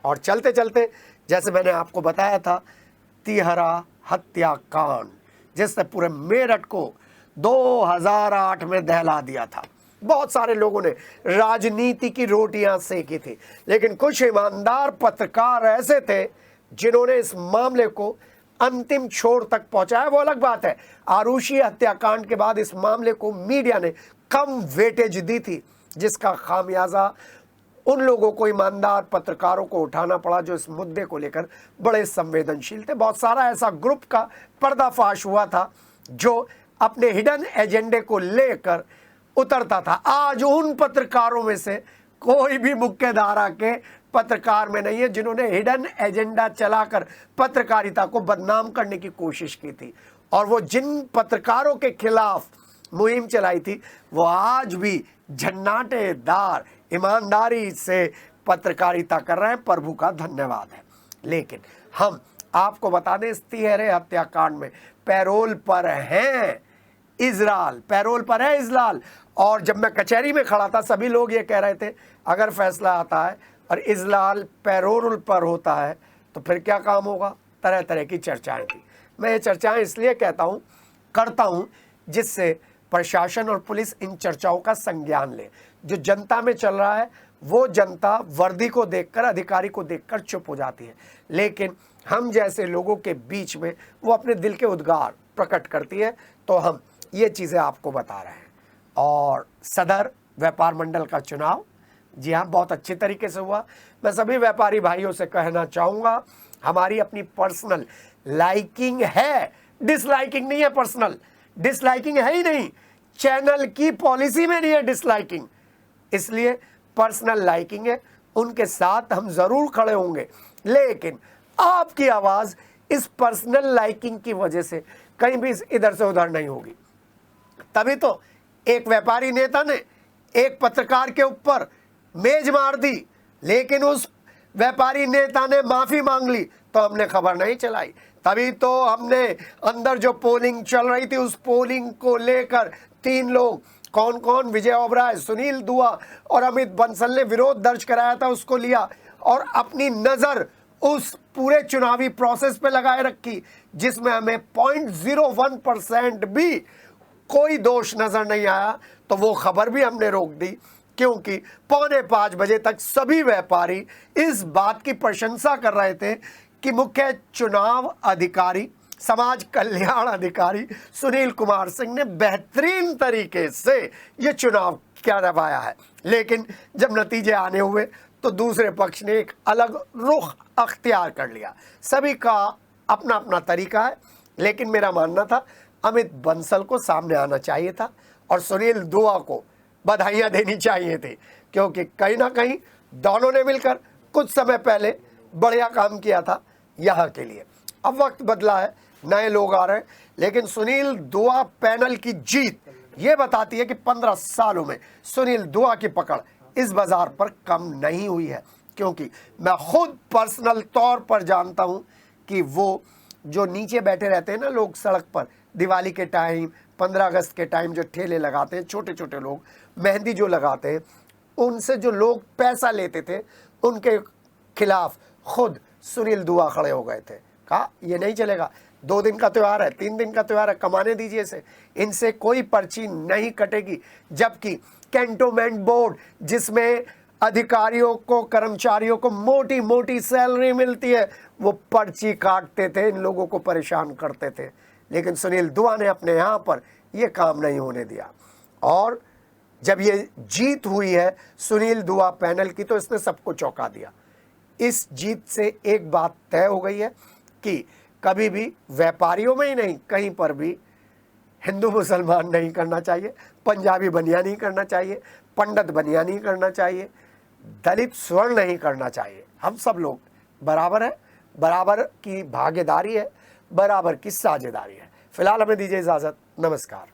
और चलते चलते जैसे मैंने आपको बताया था, तिहरा हत्याकांड जिसने पूरे मेरठ को 2008 में दहला दिया था। बहुत सारे लोगों ने राजनीति की रोटियां सेकी थी, लेकिन कुछ ईमानदार पत्रकार ऐसे थे जिन्होंने इस मामले को अंतिम छोर तक पहुंचाया। वो अलग बात है, आरुषि हत्याकांड के बाद इस मामले को मीडिया ने कम वेटेज दी थी, जिसका खामियाजा उन लोगों को, ईमानदार पत्रकारों को उठाना पड़ा जो इस मुद्दे को लेकर बड़े संवेदनशील थे। बहुत सारा ऐसा ग्रुप का पर्दाफाश हुआ था जो अपने हिडन एजेंडे को लेकर उतरता था। आज उन पत्रकारों में से कोई भी मुख्य धारा के पत्रकार में नहीं है जिन्होंने हिडन एजेंडा चलाकर पत्रकारिता को बदनाम करने की कोशिश की थी। और वो जिन पत्रकारों के खिलाफ मुहिम चलाई थी वो आज भी झन्नाटेदार ईमानदारी से पत्रकारिता कर रहे हैं। प्रभु का धन्यवाद है। लेकिन हम आपको बता दें, इस तिहरे हत्याकांड में पैरोल पर हैं इजलाल, पैरोल पर है इजलाल। और जब मैं कचहरी में खड़ा था सभी लोग ये कह रहे थे अगर फैसला आता है और इजलाल पैरोल पर होता है तो फिर क्या काम होगा। तरह तरह की चर्चाएं थी। मैं ये चर्चाएं इसलिए करता हूँ जिससे प्रशासन और पुलिस इन चर्चाओं का संज्ञान ले। जो जनता में चल रहा है वो जनता वर्दी को देखकर, अधिकारी को देखकर चुप हो जाती है, लेकिन हम जैसे लोगों के बीच में वो अपने दिल के उद्गार प्रकट करती है। तो हम ये चीज़ें आपको बता रहे हैं। और सदर व्यापार मंडल का चुनाव, जी हाँ, बहुत अच्छे तरीके से हुआ। मैं सभी व्यापारी भाइयों से कहना चाहूँगा, हमारी अपनी पर्सनल लाइकिंग है, डिसलाइकिंग नहीं है। पर्सनल डिसलाइकिंग है ही नहीं, चैनल की पॉलिसी में नहीं है डिसलाइकिंग, इसलिए पर्सनल लाइकिंग है। उनके साथ हम ज़रूर खड़े होंगे, लेकिन आपकी आवाज़ इस पर्सनल लाइकिंग की वजह से कहीं भी इधर से उधर नहीं होगी। तभी तो एक व्यापारी नेता ने एक पत्रकार के ऊपर मेज मार दी, लेकिन उस व्यापारी नेता ने माफ़ी मांग ली तो हमने खबर नहीं चलाई। तभी तो हमने अंदर जो पोलिंग चल रही थी उस पोलिंग को लेकर 3 लोग, कौन कौन, विजय ओबराय, सुनील दुआ और अमित बंसल ने विरोध दर्ज कराया था, उसको लिया और अपनी नज़र उस पूरे चुनावी प्रोसेस पे लगाए रखी जिसमें हमें 0.01% भी कोई दोष नजर नहीं आया। तो वो खबर भी हमने रोक दी, क्योंकि 4:45 बजे तक सभी व्यापारी इस बात की प्रशंसा कर रहे थे कि मुख्य चुनाव अधिकारी, समाज कल्याण अधिकारी सुनील कुमार सिंह ने बेहतरीन तरीके से ये चुनाव करवाया है। लेकिन जब नतीजे आने हुए तो दूसरे पक्ष ने एक अलग रुख अख्तियार कर लिया। सभी का अपना अपना तरीका है, लेकिन मेरा मानना था अमित बंसल को सामने आना चाहिए था और सुनील दुआ को बधाइयाँ देनी चाहिए थी, क्योंकि कहीं ना कहीं दोनों ने मिलकर कुछ समय पहले बढ़िया काम किया था यहाँ के लिए। अब वक्त बदला है, नए लोग आ रहे हैं, लेकिन सुनील दुआ पैनल की जीत ये बताती है कि 15 सालों में सुनील दुआ की पकड़ इस बाजार पर कम नहीं हुई है। क्योंकि मैं खुद पर्सनल तौर पर जानता हूँ कि वो जो नीचे बैठे रहते हैं ना लोग सड़क पर, दिवाली के टाइम, 15 अगस्त के टाइम जो ठेले लगाते हैं, छोटे छोटे लोग मेहंदी जो लगाते हैं, उनसे जो लोग पैसा लेते थे उनके खिलाफ खुद सुनील दुआ खड़े हो गए थे। कहा ये नहीं चलेगा, 2 दिन का त्यौहार है, 3 दिन का त्यौहार है, कमाने दीजिए इसे, इनसे कोई पर्ची नहीं कटेगी। जबकि कैंटोनमेंट बोर्ड जिसमें अधिकारियों को, कर्मचारियों को मोटी मोटी सैलरी मिलती है, वो पर्ची काटते थे, इन लोगों को परेशान करते थे। लेकिन सुनील दुआ ने अपने यहाँ पर ये काम नहीं होने दिया। और जब ये जीत हुई है सुनील दुआ पैनल की तो इसने सबको चौंका दिया। इस जीत से एक बात तय हो गई है कि कभी भी व्यापारियों में ही नहीं, कहीं पर भी हिंदू मुसलमान नहीं करना चाहिए, पंजाबी बनिया नहीं करना चाहिए, पंडित बनिया नहीं करना चाहिए, दलित स्वर्ण नहीं करना चाहिए। हम सब लोग बराबर हैं, बराबर की भागीदारी है, बराबर की साझेदारी है। फिलहाल हमें दीजिए इजाज़त। नमस्कार।